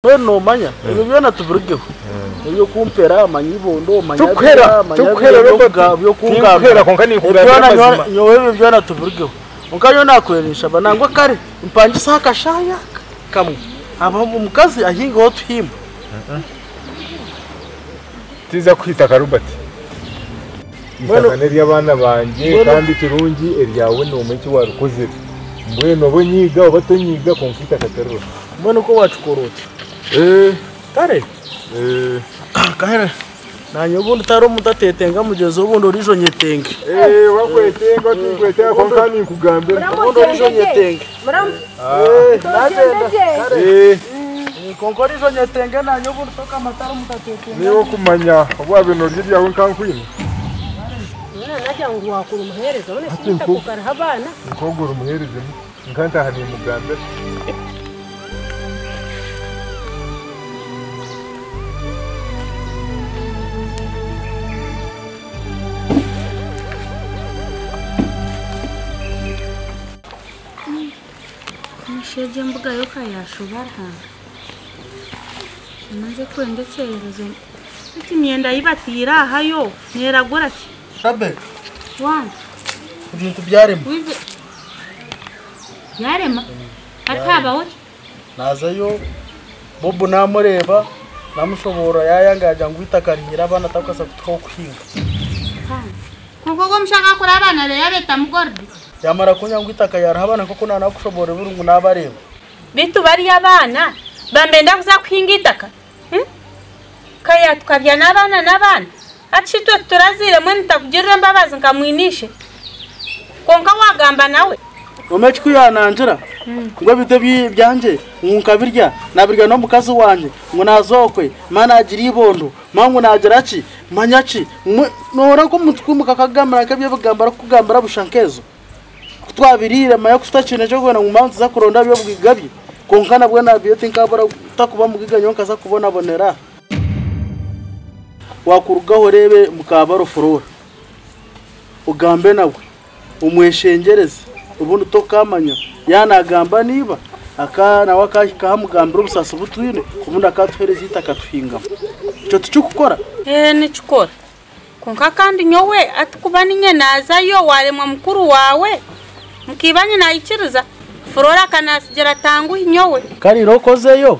we no manya ibyo byona tuvugeho ibyo kumpera amanyibondo tukwera byo kungamba konkani kugamba nyowe byona tuvugeho ukanyo nakweresha banangwa kare impangi saka shaya kamwe aba umukazi ahinga ho tuhimba tiza kwita karubati Isanganeri y'abana banje kandi kirungi eryawe no menshi warukoze mbweno bo nyiga abatonyiga konfita katerura mbona uko wacukorota kare kahere nanyo bundi taro mutatetenga mugezo ubundi orijo nyetenge wakwetenga tikwete konkani kugambe ubundi orijo nyetenge kare konkori orijo nyetenge nanyo bundi toka mataro mutatetenga niwo kumanya obwabe no ryawe kankwini najya ngo wakura umuhereza none sinita kukara habana ukogura umuhereze nkanta hani mugambe Nisheje mbuga yo kayashobara maze kwendekereza iki myenda yibatira hayo neragora ki Sabe wan ibintu byarema yarema ataba wote nazayo bobo namureba namushobora yayangaje ngo itakarihira abana takasa kuhinga kuko mshaka kuri abana rero leta mugordi yamara kunyanga itaka yarabana koko nana kushobora burungu nabareba bitu bari abana bambenda kuza kuhinga itaka kaya tukabya n'abana achitwe turazire mwe nitakugirira mbabazi nkamwinishe konka wagamba nawe Omechi kuyananjira ngo bite byanje nkabirya nabirya no mukazi wanje ngo nazokwe mana agira ibondo mangu nagira ki manyaci nora ko mutwumuka kagamara kabye bagambara kugambara bushankezo twabirire maya kustachine cyo gona mu mpamvu za kuronda byo bwigabye konkana bwe nabyo tinkabara takuba mugiganyo kaza kubona bonera wakurugaho rebe mukabaro furora ugambe nawe umweshengereze ubundi tokamanya yanagamba niba akana wakahamugambira ubusasa butwine ubundi akatwereza itaka twinga cyo tucukukora ni chukora konka kandi nyowe atukubani nye nazayo waremwa mukuru wawe mukibanye nayikiruza furora kanasijera tangu nyowe kari rokozeyo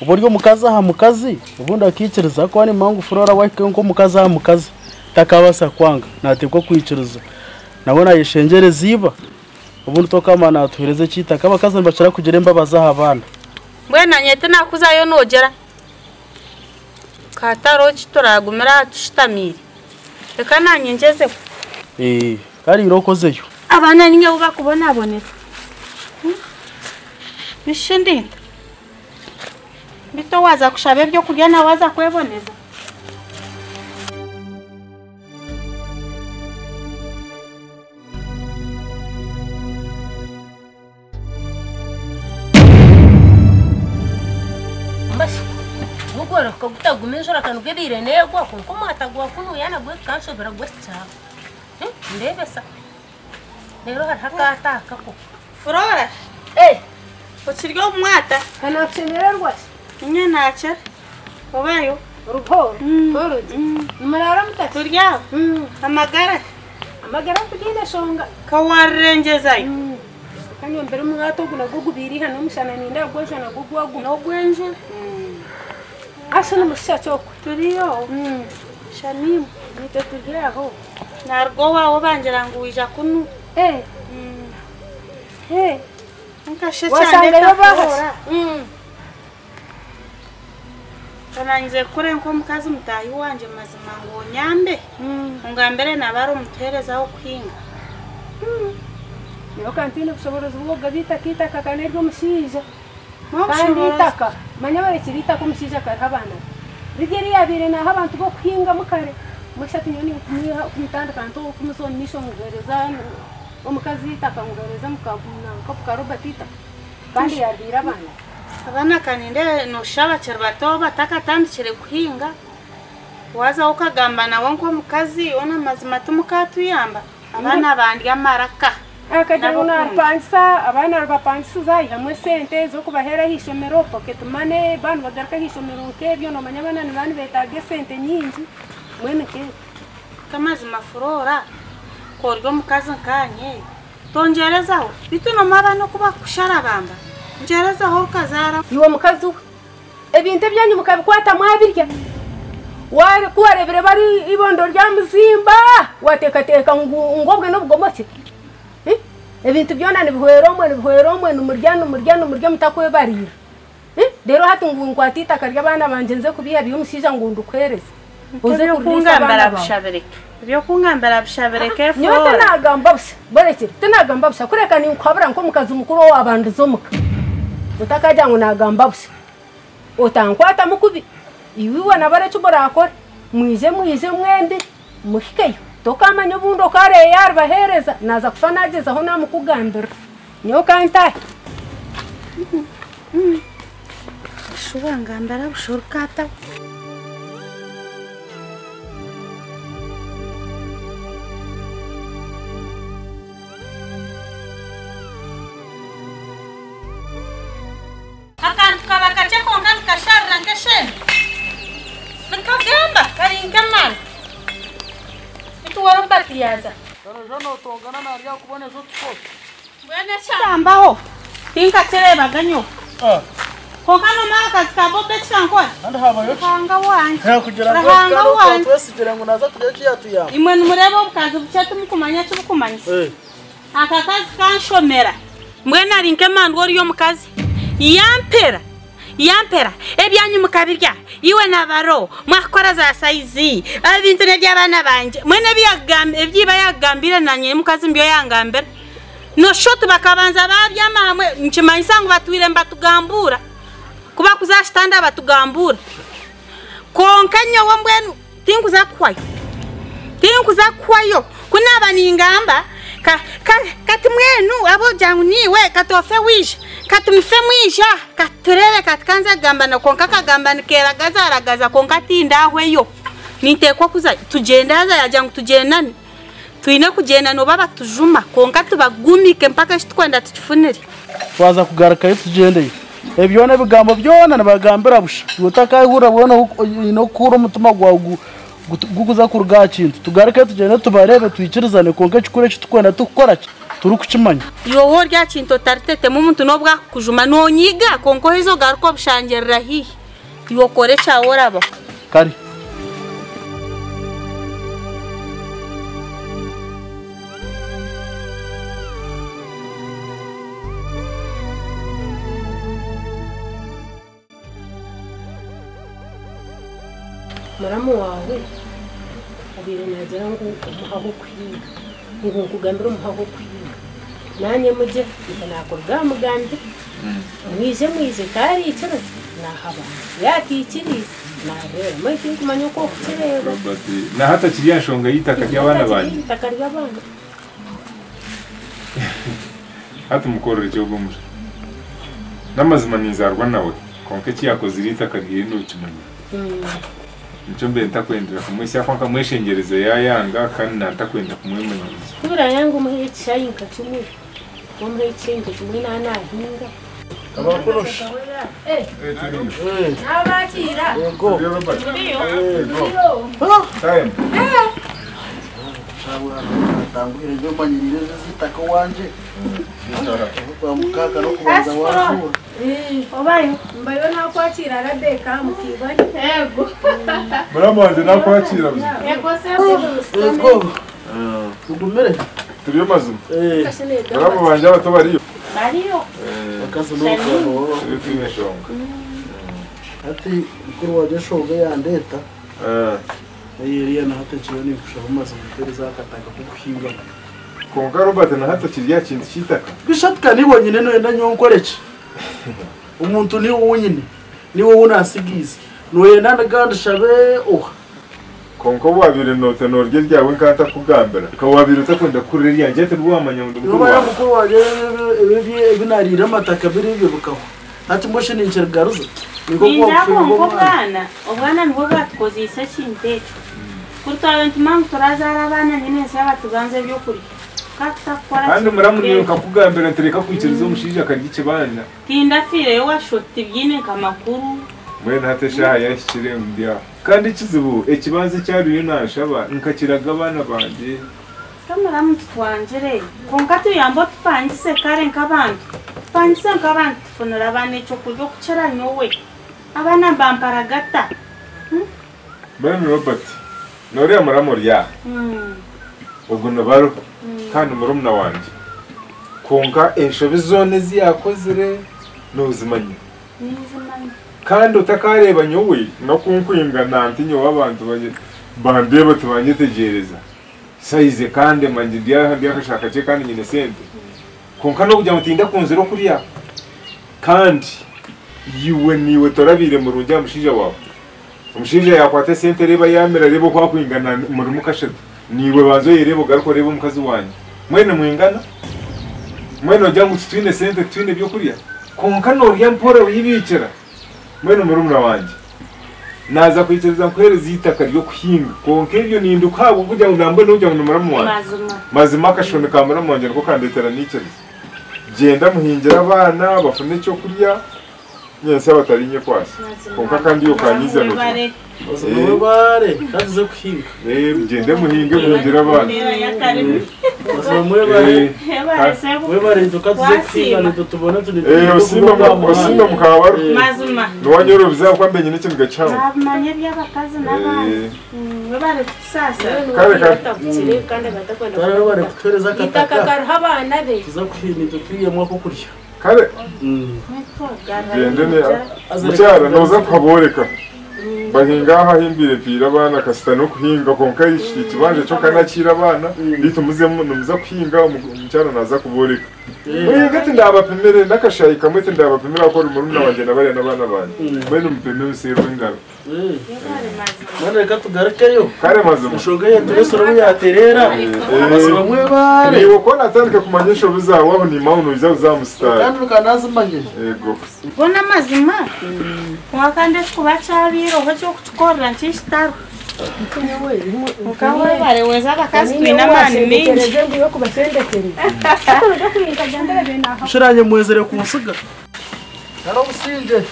uburyo mukaza ha mukazi ubundi akikiriza ko ari mangu furora wake ngo mukaza ha mukazi takabasa kwanga natekwa kwikiriza nabona yishengere ziba ubundi tokamana atuhereze cyitaka bakaza mbacira kugera imbabaza abana mbwena nyete nakuzayo nogera kataro kitoragumira tushitamire reka nanyengeze kari rokozeyo abana ninge ubakubona aboneka bishindi bito waza kushabe byo kurya na waza kweboneza Mugora ko gutagumishora kanu gebire negwa ko matagwa kuno yana bwe kanshobora gwetsa ndebesa rero hakata kako furora ukiryo umwata kana tsemererwa nye nacha obayo rupo boroji murara mutatu turya amagara tugenda shonga kawarengezayo kanyo mbere mwato guna gugubiri hano mushana ninda gosha na gugwagu no gwenje asana mushacho turiyo shanimu nite turyaho nargo wawo bangira ngo wija kunu nkashe cyane bahora kananyize kure nko mukazi mutayi wanje mazima ngo nyambe ngambere nabaro muterezaho kwinga yo kantine kushoboroza ubwo gabita kitaka kanerwo mushiza kandi itaka manya bare kirita ko mushiza karabana rigeri yabire na abantu bo kwinga mukare mushatu nyoni kumutanda kanto kumusoni nisho mugereza omukazi itaka mugereza mukavuna ko karobatita kandi yabira abana kaninde no shaba cerbato bataka tandikire kuhinga waza ukagamba nawo nko mukazi ona mazima tumukatuyamba abana bandi amaraka akajya ngo narupangisa abana rubapangisiza hamwe sente zo kubahera hishomero pocket money bantu bagaruka hishomero nkebyo no manyabana ni bantu betage sente nyingi mwene ke kamazi mafurora koryo mukazi nkanye tongerezaho bituno mara no kuba kushara bamba ngerezaho kazara iwo mukazi ebintu byanyu mukabikwata mwabirya wari kuwarebere bari ibondo rya muzimba watekateka ngobwe n'ubwomoke ebintu byona ni bihweromwe n'umurya mutakwe barira rero hati ngwatita karya bana banje nze kubiha biyo mushiza ngo ndukwereze uze kungambara bushabereke byo kungambara bushabereke fora nyote nagamba busha borekere tenagamba busha kureka ni kwabura nko mukazi mukuru w'abantu zo muka utakajya ngo nagamba busha utankwata mukubi iwiwe nabare cyuborakora mwize mwembi muhikeyo tokamanya ubundo kare yarbahereza naza kufa nageza aho namukugandira nyo kantahe shuba ngambara bushurukata akantu kabakaje konga nkasharira nkashene nkagamba karingamana tuwara batiyaza Jano tongana na rya kubone zo two. bwene cyambaho tinka tereba ganyo kokano maka skabo betsankwa Andi habayo. hanga wanje Ya kugira ngo hanga kano wanje twesigira ngo naza kujya cyatuya. imwe numureba ubukazi bucyatu mukumanya cyubukumanya aka kazi kanshomera mbwene arinke mandwo riyo mukazi yampera ebyanyu mukabirya iwe nabaro mwakora za saizi abintu by'abana banje mwene ebyiba yagambira nanye mukazi mbyo yangambira no shot bakabanza babyama hamwe nchimanyisa ngo batwire mbatugambura kuba kuzashitanda batugambura konkanyo wo mbwenu tinkuza kwayo kunaba ningamba kati mwenu abo jangu niwe katofe wisha katumfe mwisha katurebe katkanza gamba na konka kagamba nikeragaza aragaza konka tindahweyo nitekwa kuza tugendaza yajangu tugendane tuine kugenda no baba tujuma konka tubagumike mpaka shitwenda tukifunire Twaza kugaraka tugendeye ebyone bigambo byona nabagambira busha utakayihura bona ino kuro mutuma gwagu gukuza kurga kintu tugarake tugenda tubarebe twikirizane konka kikure kitwenda tukora turi kukimanya yoho rya kintu taritete mu muntu no bwa kujuma no nyiga konko hizo garuko bishangerera hihi yokore cyawora ba kari maramu wawe abire nagira ngo umuhaho kwiga ngo kugambira umuhaho kwiga nanye muje nakorga mugambi mwize kari icyo nahaba yakikiri narera make kumanya ko kireba na hata kiriya shonga yitaka ry'abana banje takarya bana hata mukorere cyo gumuje namazima nizarwa nawe konke cyakoze iritaka ry'ino kimanya Nicho mbe ntakwendera kumwesha kwanka mweshengereza yayanga kandi natakwenda kumwemenyeza. Kubira yangu muhicha yinka kimwe. Muhicha yinka kimwe nahinga. abakorosha Abakira. yego Time. shabura tambwire byo manyirije zitaka wanje kwa mukaka no kubanza washura Obayo mbayo na kwakira aradeka mukibanye. Yego. Muramanje nakwakira bizi. Yego sese. yego tugumere Turiyo mazuma. Kasene da. Muramu banje abato bariyo. Bariyo. bakaza no kwa Turi twine shonga. ati kuri waje shoga yandeta yiriya na hata cyane kushaba maze mutereza akataka kuhinga Konka Robert na hata kiriya kintu kitaka. bishatka nibonye neno yenda nyonkoreke umuntu ni wonyine ni wowe unasigize noye nandaganda shabe Konka wabire note norye ryawe nkanta kugambira. Ka wabire utakwenda kurira yanjye ati rwamanya ngo niba ya mukuru waje ebinarira amataka biri bibukaho ati moshe ni nchergaruza niko Nindago obwana nibo batkozisa kintecho. Kurto abantu mangu turazara abana nyine saba tuganze byo kuri. kandi muramuniruka kugambira ntereka kwikiriza umushije akarya ikibanja tinda fire yo washota ibyine kamakuru mwe ntatesha yashikire ndia kandi kizibu ekibanza cyaruye nashaba nkakiraga abana banje kamara mutwanjere konkatu yambo tupangise kare nkabantu tupangise nkabantu tufunura abana icyo kurya kucara nyowe abana bamparagata bene Robert nore amaramorya ubwo nabaro kandi murumuna wanje konka enshobe zone ziyakozere nuzimanye kandi utakareba nyowe no kunkwinga nanti nyowe abantu bandeba tubanyitegereza saize kandi manje ndiyakashaka cye kandi nyine sente konka no kujya mutinda kunzira kuriya kandi yiwe niwe torabire mu runja mushija wawe umushija yakwate sente reba yamera rebo kwa kwingana muri mukashatu niwe banzo yerebo garuko rebo mukazi wanje mwene mwingana mwene ojyangu twine sente twine byo kuriya konka no yampora yibikira mwene murumuna wanje naza kwiteza nkwereza itaka ryo kuhinga konka ibyo ninduka kujya ndambe no kujya muramu wanje mazima kashone ka muramu wanje ko kandetera n'ikiriza genda muhingira abana bafune cyo kurya nyese batarinye kwasi konka kandi yo kanyiza no Wewe bare kaze kuhinga gende muhinge muhingira abana wewe bare tukaze kuhinga ndo tubona tuni osimba mukaba mazuma nwanyoro biza kwa mbenye n'ikintu gacaho abamanye by'abakazi n'abandi we bare sasa kare kandi batakwenda tara bare kutwereza itaka karha abana be tuza kuhinga tukiyemo ko kurya kare gende ne mucyara noza kwaboreka bahinga hahimbire pira abana kasita no kuhinga konka ikibanje cyo kanakira abana litumuze muza kuhinga umucyara naza kuboreka muhinga ati ndabapemere nakashayi kamwe ati ndabapemera ko rumuruna wanje nabare nabana banje mwene umupemere usero ingaro mwana reka tugarukeyo kare mazuma ushogeye turesoro yaterera basaba mwe bare niwo ko natandika kumanyesho bizawo aho ni mauno bizawo zamusitara kandi ukanazimanye yego bona mazima wakande kubacabiro cyo kukorera nchistaro ukawe bare weza bakazi twina mani mingi yo kubasendekere ushiranye muwezere kumusiga naro businje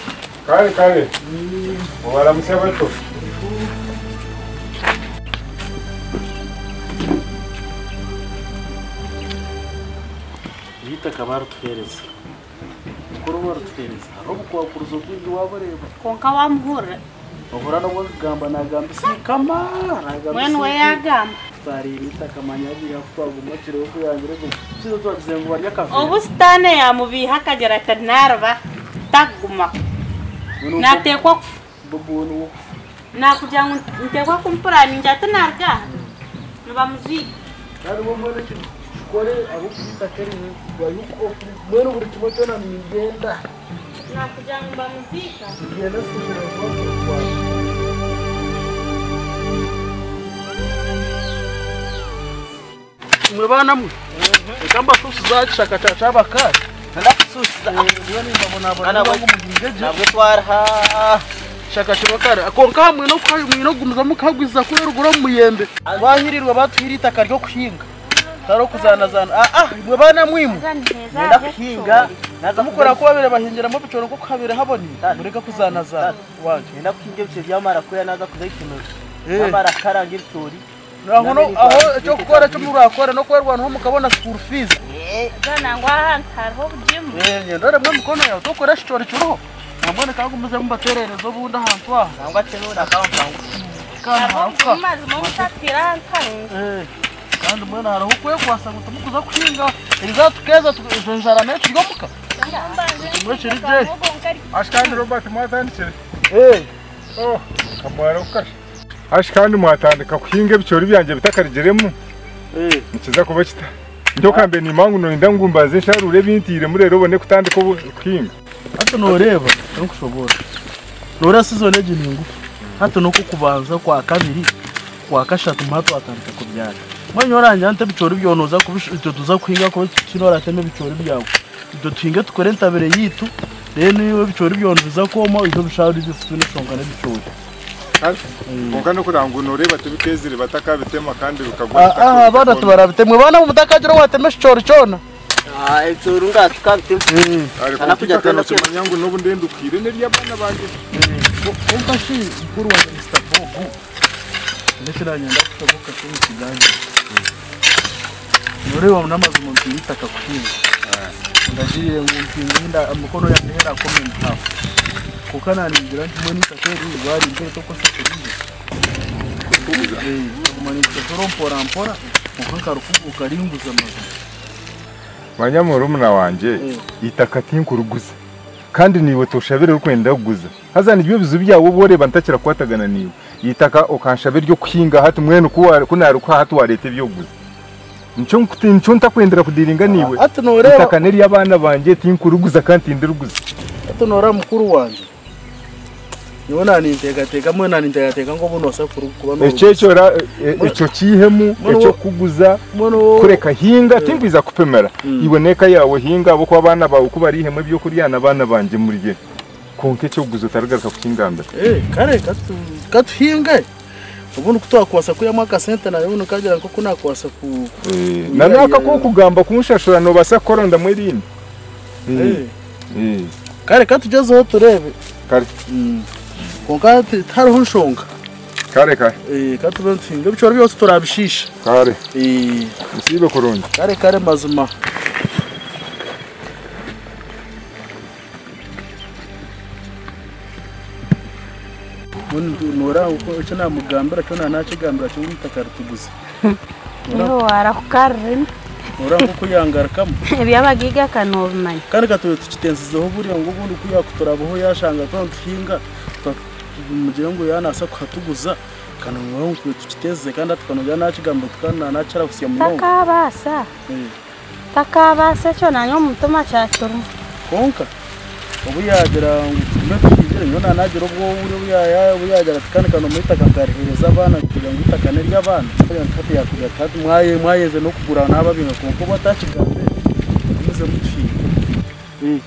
kare ubara musyabato yita kabaru twereza kuri wari twereza aro kwa kuruzo kwindi wabareba konka wamuhura bahura no kugamba nagamba sikama nagamba mwene we yagamba tari yita kamanya biya kwa gumukire ko yangire go sizo twazengo barya kafe ubustane yamubiha akagera tanarba taguma natekwa bubunu nakugira ngo ntekwa kumpurani njate narga nuba muziki kandi bo mbona cyo kore abo kwita kare bayuko mwene buri kimwe cyona migenda nakugira ngo mba muzika ngenda sijira kwa mwe bana mwe kamba tusizacaka cacabaka ndakususiza niyo mbabona nabwo twarha shaka chibakare akonka hamwe no kwayo mwino gumuza mukagwiza kuri rugura muyembe bahirirwa batuhirita karyo kuhinga taro kuzanazana mwe bana mwimu nenda kuhinga naza mukora kubabere bahingira mu bicoro ko kabere haboni mureka kuzanazana waje nenda kuhinga bice byamara ko yanaza kuzayikinura amara karangira tori aho cyo gukora cyo murakora no kwerwa no mukabona school fees gana ngo ahantarho byimu ndore mwe mukono yawe to kora shitori cyuho nambone kangu muze mbatererezo bunda hantu aha nangwa tenura kampanga kanka mazi mu gutatira hantarho kandi mwana haraho kwe kwasa gutumukuza kuhinga izatukeza tuzenjara me tugomuka mwechirije ashikandi Robert mwatandikire kamwara ukasha ashikandi mwatandika kuhinga bicori byanje bitakarigeremo nikiza kuba kita ndio kambe ni mangu no ndangumbaze sharure bintire murero bone kutandika kuhinga hato noreba nkushobora nora sizone giningu hato no kukubanza kwa kabiri kwa kashatu mato atandika kubyara mwenye oranje ante bicori byonoza kubishito tuza kuhinga ko kinora teme bicori byawe ibyo tuhinga tukore ntabere yitu rero niyo bicori byonoza koma ibyo bishari bifite n'ishongana bicori konka no kurangunure batubitezire batakabitema kandi bikagwa abana tubarabitemwe bana mutakagira watemesha icoro cyona icoro ngatukabitema ariko kujya kimanyangu no bundendukire ne ry'abana banje konka shi mukuru wa Mr. Bobo ndetse nanyanda kutoboka cyo kiganza Nureba munamaze mu ntitaka kuhinga ndagiye mu mpinga amukono ya hera komeni hapo kukana ningira ndimwe nitakeri bari mbere to kose kurinda kumani kutoro mpora mukanka rukubu karinguza amazi banyamurumuna wanje itaka tinkuruguza kandi niwe toshabire rukwenda kuguza hazana ibyo bizu byawo boreba ntakira kwatagana niwe itaka okanshabire ryo kuhinga hati mwene kunaruka hati warete byo kuguza Ncho ntakwendera kudiringa niwe. Itaka neri abana banje tinkuruguza kandi ndiruguza. Atonora mukuru wanje. Nibona nintega mwe nintega ngo bunosa kuba no. Ececora eco cihemu eco kuguza kureka hinga tingwiza kupemera. Iboneka yawe hinga abo kwa bana bawe kubari hemwe byo kuryana abana banje muriye. Konke cyo guzo taragaruka kukingambira. Kare katuhinga. Ubundi kutwakwasa kuyamaka sente na yuno kagira ko kunakwasa ku nanaka ko kugamba kumushashura no basakora ndamwirinde kare katugezeho turebe kare konka hariho nshonga kare katubentinga bicoro byose turabishisha kare musibe koronje kare mazima nora uko cyana mugambira cyana nakigambira cyo mutakaratuguza niho warakukarrin nora uko yangarakamo byabagiga kanovumanya kandi katuye tukitenzizeho buri ngo ubundi kuyakutorabaho yashanga tontinga mugira ngo yanasa kuhatuguza kana ngo tukiteze kandi atukanoja nakigambira tukana nacara kusiya muno takabasa cyo nanyo mutuma cyaturu konka ubu yagera ngumekije nyona nagera ubwo uri yagera kandi kano mwitaka ngariheza abana kugira ngo itakane ry'abana kandi yakugira kandi mwayeze no kugura n'ababinga kuko batakigambe muze mufi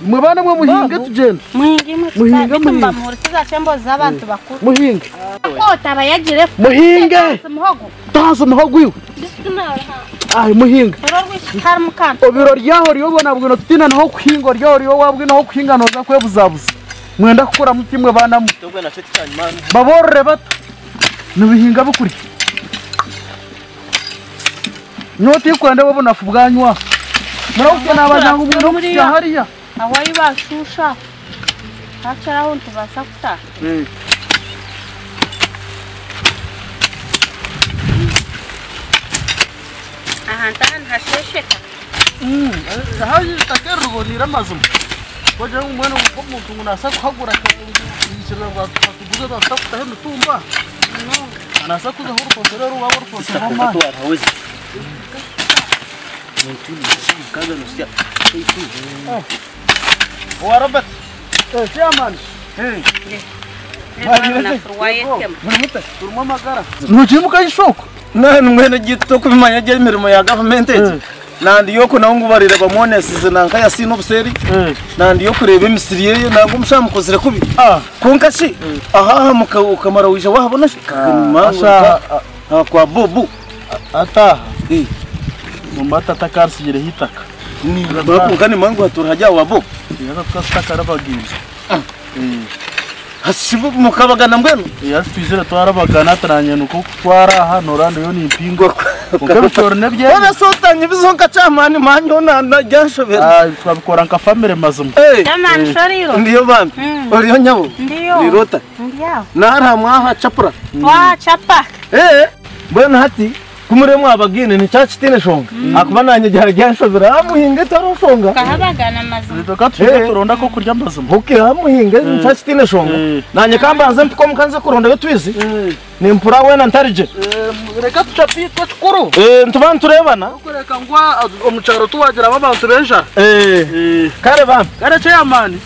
mwe bana mwe muhinga tugenda muhinga muri tuzacembo z'abantu bakuru muhinga ko tabayagire muhinga tazo muhogo iwe muhinga obiro ryaho riyobona bwino tutina naho kuhinga ryaho riyo wabwe naho kuhinga noza kwebuzabuza mwenda gukora mutimwe bana mu baborre bato nubihinga bukuri nyoti kwenda wabona fubwanywa murawuke nabajanga umwe no hariya aho yibashusha hacaraho ntubasa kuta ahantana hashesheka hayi takerubonira mazum koje umwana umuntu unasa kuhagura kishira batuguza bafata hano tumba anasa kuza huru posero ruwa posero mama hawezi kaza nusia warabat chairman nuchimuka ishoko nani mwene gito kubimanya je mirimo ya government nandi yoko naungu barire bamonesize nankaya sino buseri nandi yo kureba imisiriye nangu mushamukozire kubi konka shi aha mukamara wije wahabona asha kwa bubu ata mumata takarsigire hitaka ni bakungani mangu haturajya wabo yaza tukastakara baginze hasibu mukabagana mbwenu twizere twarabagana taranye nuko twara hano rando yo ni impingo kuko bitorne bye bana sotanye bizonka chamani manyo na janshobera twabikora nka family mazum jamani shoriro ndiyo bambi oriyo nyabo nirota ndiyo nara mwaha chapura wa chapa mbwenu hati kumuremo abagine ni cyaci tine shonga akubananye gihe janshobera amuhinga taroshonga kahabagana mazum to katwe turonda ko kurya mazum hoke amuhinga ni cyaci tine shonga nanye kambanze mpiko mukanze kuronda yo twizi ni mpura wena ntarije reka tuchapitwa chukuru ntubantu turebana kureka ngwa omucharo tuwagira abantu benja kare bambi kare chairman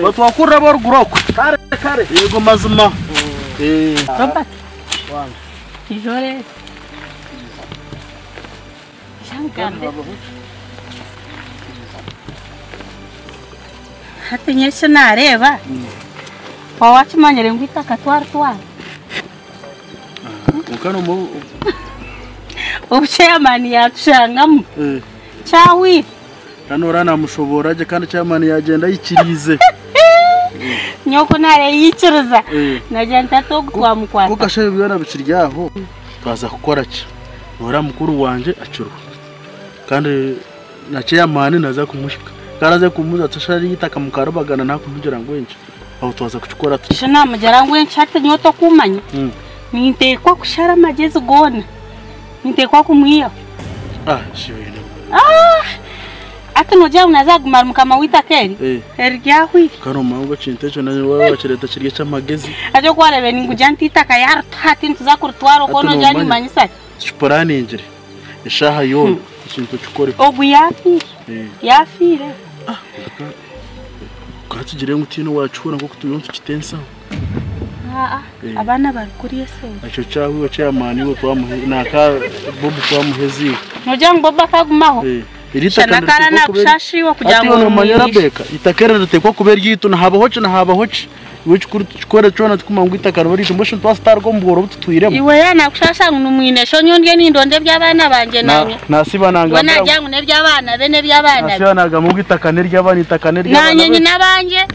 batwakurra bor guroko kare yego mazuma Robert Kijore Shankande hati nyesha nareba wawachimanyire ngwita katwara ukano mu Chairman yatushangamo. Chawi. Hano ranamushobora aje kandi chairman yagenda yikirize. Nyoko nare yicuruza. Najya to gutwamukwata. Kuko kashaye bibana biciryaho twaza gukora ki. Nora mukuru wanje acuru. Kandi na chairman naza kumushika. Karaze kumuza tashari yitaka mukarubagana nakumugera ngwenje. Aho twaza kuchukora tu. Shana mujara ngwenje hata nyoto kumanya. Nintekwa kushara amagezi gona. Nintekwa kumwiya. Shiwe. Ati noja unaza gumara mukama wita keri. Eryahui. Karo mango cintecho na wewe wachireta chirye chamagezi. Ajo kwarebe ningujanti itaka yar hati ntuza kurutwaro kono jani manyisa. Chipurani injire. Ishaha yo ikintu chukore. Obu yafi. Yafire. Katugire ngutino wachura ngo kutuyonse kitensa. Abana barikuriye se. Acho chawe chairman wo twamuhe naka bobu twamuhezi. Noja ngoba kagumaho. Shanakara na kushashiwa kujango no manyara beka itakera ndatekwa kubera yitu na habahoce na habahoce wicu kuri chona tukumangwita karori tumbosho twastar ko mboro tutwiremo iwe yana kushasha numwine sho nyondye nindonde by'abana banje nawe nasiba nanga wana jangu ne by'abana bene by'abana nasiba naga mugita kaneri ry'abana itakane ry'abana nanye nyina banje